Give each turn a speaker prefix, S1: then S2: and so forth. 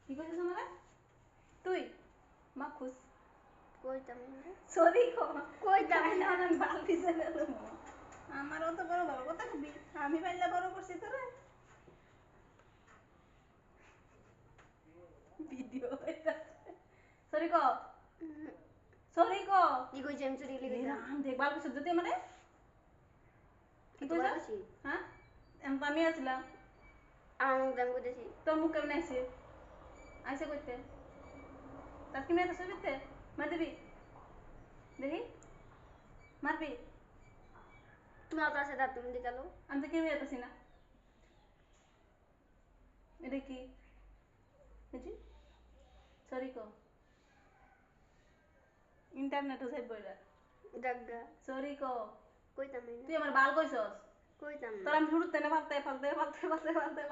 S1: কি কইছিস আমারে তুই মা খুশ
S2: কইতাম
S1: সরি কো
S2: কইতাম
S1: না না বাল পিছে গেল আমারও তো বড় বড় কথা কবি আমি বাইলা বড় করছি তোরে ভিডিও সরি কো সরি কো
S2: কি কইছি আমি চুরি লিখে
S1: রাম দেখ বাল পিছে যদি আমারে কি কইছিস হ্যাঁ আমি আসলাম
S2: আমার মুখ দাম কইতেছি
S1: তোর মুখ কেমন আইছে আইসে কইতে তার কি মেয়ে তো সবিতে মার দিবি দেখি মারবি
S2: তুমি অত আছে দাঁত তুমি দেখালো
S1: আমি তো কেউ যেতেছি না এটা কি বুঝি সরি কো ইন্টারনেটে যাই বইরা
S2: দাগা
S1: সরি কো
S2: কইতাম
S1: তুই আমার বাল কইছস
S2: কইতাম
S1: তোর আমি শুরুতে না ফালতে ফালতে ফালতে ফালতে ফালতে